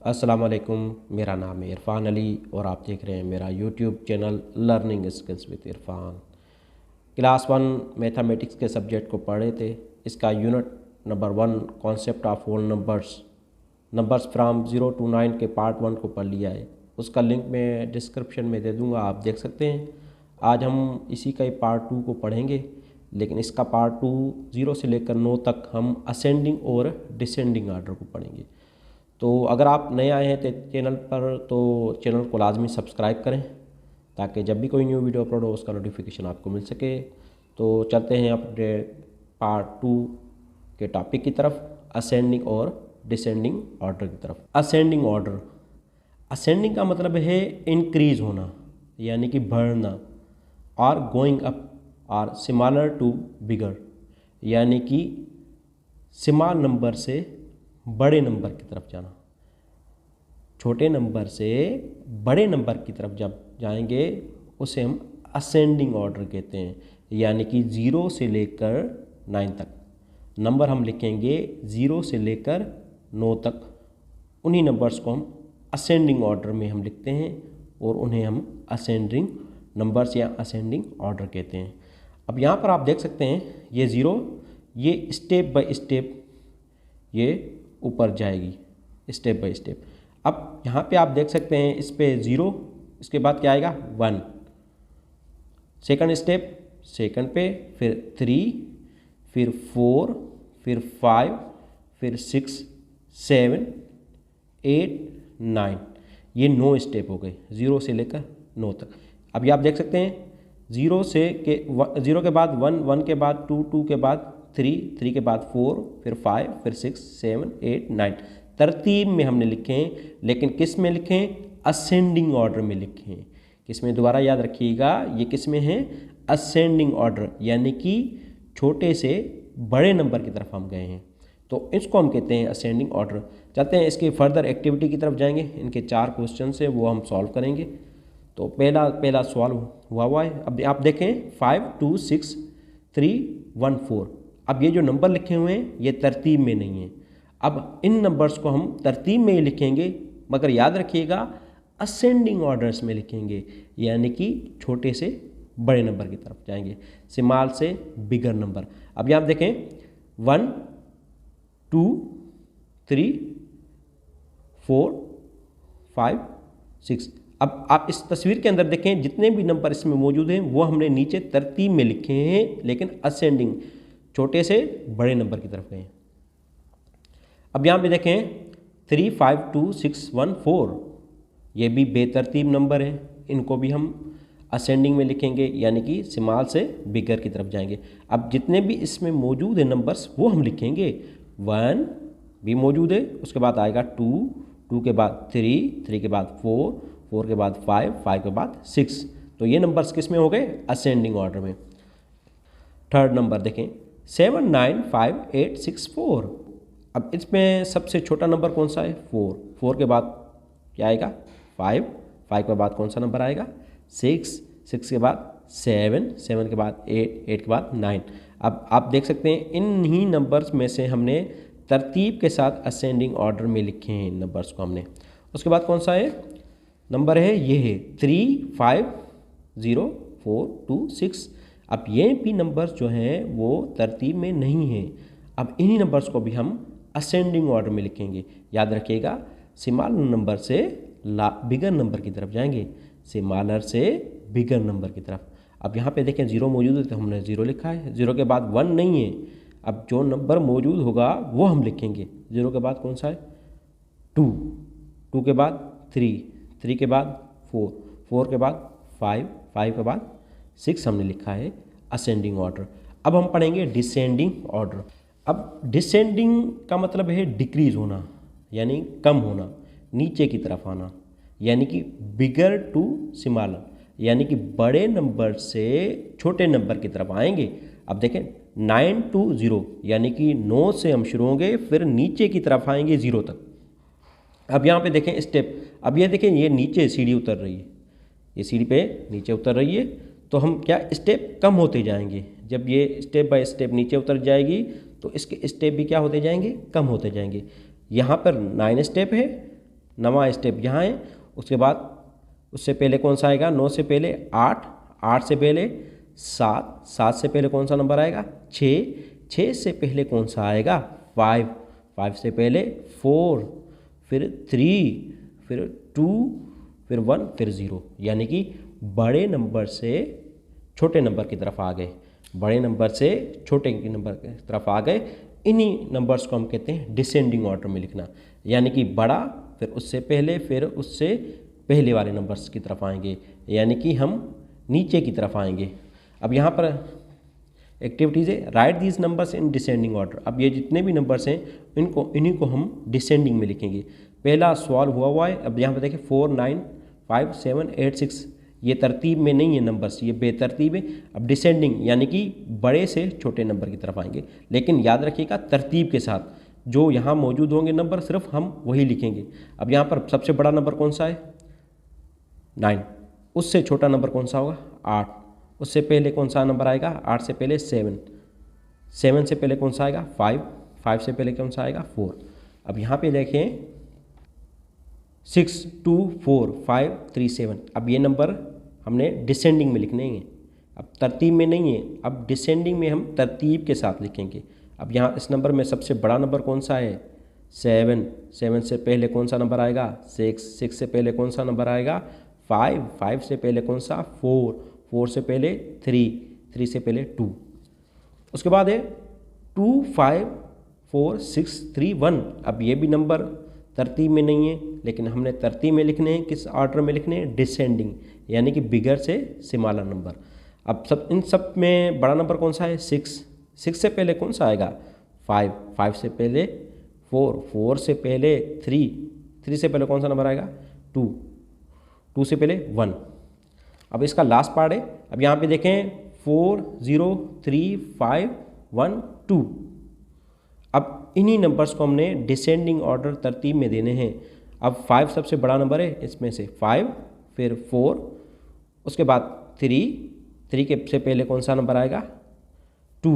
अस्सलाम वालेकुम। मेरा नाम है इरफान अली और आप देख रहे हैं मेरा YouTube channel learning skills with Irfan. Class 1 mathematics के सब्जेक्ट को पढ़े थे। इसका unit number 1 concept of whole numbers from 0 to 9 के पार्ट 1 को पढ़ लिया है। उसका लिंक मैं डिस्क्रिप्शन में दे दूंगा, आप देख सकते हैं। आज हम इसी का ही पार्ट 2 को पढ़ेंगे, लेकिन इसका पार्ट 2 0 से लेकर 9 तक हम असेंडिंग और डिसेंडिंग आर्डर को पढ़ेंगे। तो अगर आप नए आए हैं चैनल पर तो चैनल को लाजमी सब्सक्राइब करें ताकि जब भी कोई न्यू वीडियो अपलोड हो उसका नोटिफिकेशन आपको मिल सके। तो चलते हैं अपने पार्ट 2 के टॉपिक की तरफ, असेंडिंग और डिसेंडिंग ऑर्डर की तरफ। असेंडिंग ऑर्डर, असेंडिंग का मतलब है इंक्रीज होना यानी कि बढ़ना, और गोइंग अप और सिमिलर टू बिगर यानी कि स्मॉल नंबर से बड़े नंबर की तरफ जाना। छोटे नंबर से बड़े नंबर की तरफ जब जाएंगे उसे हम असेंडिंग ऑर्डर कहते हैं, यानी कि 0 से लेकर 9 तक नंबर हम लिखेंगे। 0 से लेकर 9 तक उन्हीं नंबर्स को हम असेंडिंग ऑर्डर में हम लिखते हैं और उन्हें हम असेंडिंग नंबर्स या असेंडिंग ऑर्डर कहते हैं। अब यहाँ पर आप देख सकते हैं ये 0, ये स्टेप बाय स्टेप ये ऊपर जाएगी स्टेप बाय स्टेप। अब यहाँ पे आप देख सकते हैं इस पे 0, इसके बाद क्या आएगा 1, सेकंड स्टेप सेकंड पे, फिर 3, फिर 4, फिर 5, फिर 6, 7, 8, 9। ये 9 स्टेप हो गए 0 से लेकर 9 तक। अभी आप देख सकते हैं 0 के बाद 1, 1 के बाद 2, 2 के बाद 3, 3 के बाद 4, फिर 5, फिर 6, 7, 8, 9 तरतीब में हमने लिखे हैं, लेकिन किस में लिखे हैं? असेंडिंग ऑर्डर में लिखे हैं। किस में? दोबारा याद रखिएगा, ये किस में है? असेंडिंग ऑर्डर, यानी कि छोटे से बड़े नंबर की तरफ हम गए हैं, तो इसको हम कहते हैं असेंडिंग ऑर्डर। चलते हैं इसकी फर्दर एक्टिविटी की तरफ जाएंगे। इनके 4 क्वेश्चन है वो हम सॉल्व करेंगे। तो पहला सॉल्व हुआ है। अब आप देखें 5, 2, 6, 3, 1, 4। अब ये जो नंबर लिखे हुए हैं ये तरतीब में नहीं है। अब इन नंबर्स को हम तरतीब में ही लिखेंगे, मगर याद रखिएगा असेंडिंग ऑर्डर्स में लिखेंगे, यानी कि छोटे से बड़े नंबर की तरफ जाएंगे, स्मॉल से बिगर नंबर। अब यहाँ देखें 1, 2, 3, 4, 5, 6। अब आप इस तस्वीर के अंदर देखें जितने भी नंबर इसमें मौजूद हैं वो हमने नीचे तरतीब में लिखे हैं, लेकिन असेंडिंग, छोटे से बड़े नंबर की तरफ गए। अब यहाँ पे देखें 3, 5, 2, 6, 1, 4, ये भी बेतरतीब नंबर है, इनको भी हम असेंडिंग में लिखेंगे, यानी कि स्मॉल से बिगर की तरफ जाएंगे। अब जितने भी इसमें मौजूद है नंबर्स वो हम लिखेंगे। 1 भी मौजूद है, उसके बाद आएगा 2, 2 के बाद 3, 3 के बाद 4, 4 के बाद 5, 5 के बाद 6। तो ये नंबर्स किस में हो गए? असेंडिंग ऑर्डर में। थर्ड नंबर देखें 7, 9, 5, 8, 6, 4। अब इसमें सबसे छोटा नंबर कौन सा है? 4। 4 के बाद क्या आएगा? 5, 5 के बाद कौन सा नंबर आएगा? 6, 6 के बाद 7, 7 के बाद 8, 8 के बाद 9। अब आप देख सकते हैं इन ही नंबर्स में से हमने तरतीब के साथ असेंडिंग ऑर्डर में लिखे हैं इन नंबर्स को हमने। उसके बाद कौन सा है नंबर है? ये है 3, 5, 0, 4, 2, 6। अब ये भी नंबर्स जो हैं वो तरतीब में नहीं हैं। अब इन्हीं नंबर्स को भी हम असेंडिंग ऑर्डर में लिखेंगे। याद रखिएगा स्मॉल नंबर से बिगर नंबर की तरफ जाएंगे, स्मॉलर से बिगर नंबर की तरफ। अब यहाँ पे देखें 0 मौजूद है तो हमने 0 लिखा है। 0 के बाद 1 नहीं है। अब जो नंबर मौजूद होगा वो हम लिखेंगे। 0 के बाद कौन सा है? 2, 2 के बाद 3, 3 के बाद 4, 4 के बाद 5, 5 के बाद 6 हमने लिखा है असेंडिंग ऑर्डर। अब हम पढ़ेंगे डिसेंडिंग ऑर्डर। अब डिसेंडिंग का मतलब है डिक्रीज होना, यानी कम होना, नीचे की तरफ आना, यानी कि बिगर टू स्मॉलर, यानी कि बड़े नंबर से छोटे नंबर की तरफ आएंगे। अब देखें 9 to 0, यानी कि 9 से हम शुरू होंगे फिर नीचे की तरफ आएंगे 0 तक। अब यहाँ पे देखें स्टेप। अब ये देखें ये नीचे सीढ़ी उतर रही है, ये सीढ़ी पे नीचे उतर रही है, तो हम क्या स्टेप कम होते जाएंगे। जब ये स्टेप बाय स्टेप नीचे उतर जाएगी तो इसके स्टेप भी क्या होते जाएंगे? कम होते जाएंगे। यहाँ पर 9 स्टेप है, नवा स्टेप यहाँ है। उसके बाद उससे पहले कौन सा आएगा, 9 से पहले 8, 8 से पहले 7, 7 से पहले कौन सा नंबर आएगा, 6, 6 से पहले कौन सा आएगा, 5, 5 से पहले 4, फिर 3, फिर 2, फिर 1, फिर 0। यानी कि बड़े नंबर से छोटे नंबर की तरफ आ गए, बड़े नंबर से छोटे नंबर की तरफ आ गए। इन्हीं नंबर्स को हम कहते हैं डिसेंडिंग ऑर्डर में लिखना। यानी कि बड़ा, फिर उससे पहले, फिर उससे पहले वाले नंबर्स की तरफ आएंगे, यानी कि हम नीचे की तरफ आएंगे। अब यहाँ पर एक्टिविटीज़ है, right these numbers in descending order. अब ये जितने भी नंबर्स हैं इन्हीं को हम डिसेंडिंग में लिखेंगे। पहला सॉल्व हुआ है। अब यहाँ पर देखिए 4, 9, 5, 7, 8, 6, ये तरतीब में नहीं है नंबर्स, ये बेतरतीब है। अब डिसेंडिंग यानी कि बड़े से छोटे नंबर की तरफ आएंगे, लेकिन याद रखिएगा तरतीब के साथ। जो यहाँ मौजूद होंगे नंबर सिर्फ हम वही लिखेंगे। अब यहाँ पर सबसे बड़ा नंबर कौन सा है, 9। उससे छोटा नंबर कौन सा होगा, 8। उससे पहले कौन सा नंबर आएगा, 8 से पहले 7, 7 से पहले कौन सा आएगा, 5, 5 से पहले कौन सा आएगा, 4। अब यहाँ पे देखें 6, 2, 4, 5, 3, 7। अब ये नंबर हमने डिसेंडिंग में लिखने हैं, अब तरतीब में नहीं है। अब डिसेंडिंग में हम तरतीब के साथ लिखेंगे। अब यहाँ इस नंबर में सबसे बड़ा नंबर कौन सा है, 7, 7 से पहले कौन सा नंबर आएगा, 6, 6 से पहले कौन सा नंबर आएगा, 5, 5 से पहले कौन सा, 4, 4 से पहले 3, 3 से पहले 2। उसके बाद है 2, 5, 4, 6, 3, 1। अब ये भी नंबर तरतीब में नहीं है, लेकिन हमने तरतीब में लिखने हैं। किस ऑर्डर में लिखने हैं, डिसेंडिंग, यानी कि बिगर से स्मॉलर नंबर। अब इन सब में बड़ा नंबर कौन सा है, 6, 6 से पहले कौन सा आएगा, 5, 5 से पहले 4, 4 से पहले 3, 3 से पहले कौन सा नंबर आएगा, 2, 2 से पहले 1। अब इसका लास्ट पार्ट है। अब यहाँ पे देखें 4, 0, 3, 5, 1, 2। अब इन्हीं नंबर्स को हमने डिसेंडिंग ऑर्डर तरतीब में देने हैं। अब 5 सबसे बड़ा नंबर है इसमें से, 5, फिर 4, उसके बाद 3, 3 के से पहले कौन सा नंबर आएगा, 2,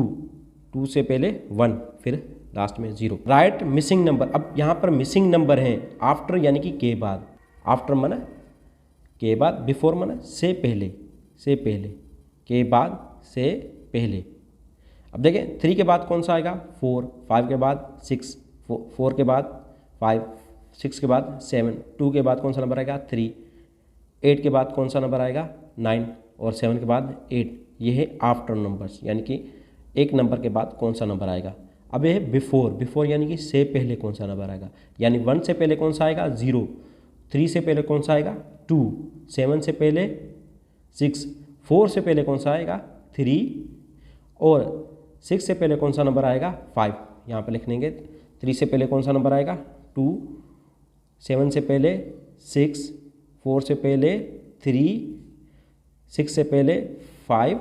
2 से पहले 1, फिर लास्ट में 0। Right missing number. अब यहाँ पर मिसिंग नंबर हैं आफ्टर यानी कि के बाद। आफ्टर माना के बाद, बिफोर माना से पहले, से पहले, के बाद से पहले। अब देखें 3 के बाद कौन सा आएगा, 4, 5 के बाद 6, 4 के बाद 5, 6 के बाद 7, 2 के बाद कौन सा नंबर आएगा, 3, 8 के बाद कौन सा नंबर आएगा, 9, और 7 के बाद 8। ये है आफ्टर नंबर्स, यानी कि एक नंबर के बाद कौन सा नंबर आएगा। अब ये है बिफोर। बिफोर यानी कि से पहले कौन सा नंबर आएगा, यानी 1 से पहले कौन सा आएगा, 0, 3 से पहले कौन सा आएगा, 2, 7 से पहले 6, 4 से पहले कौन सा आएगा, 3, और 6 से पहले कौन सा नंबर आएगा, 5। यहाँ पर लिख लेंगे 3 से पहले कौन सा नंबर आएगा, 2, 7 से पहले 6, 4 से पहले 3, 6 से पहले 5,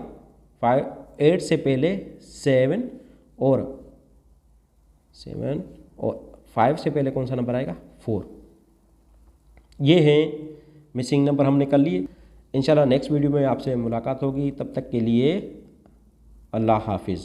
8 से पहले 7, और 5 से पहले कौन सा नंबर आएगा, 4। ये हैं मिसिंग नंबर हमने कर लिए। इंशाल्लाह नेक्स्ट वीडियो में आपसे मुलाकात होगी। तब तक के लिए अल्लाह हाफिज़।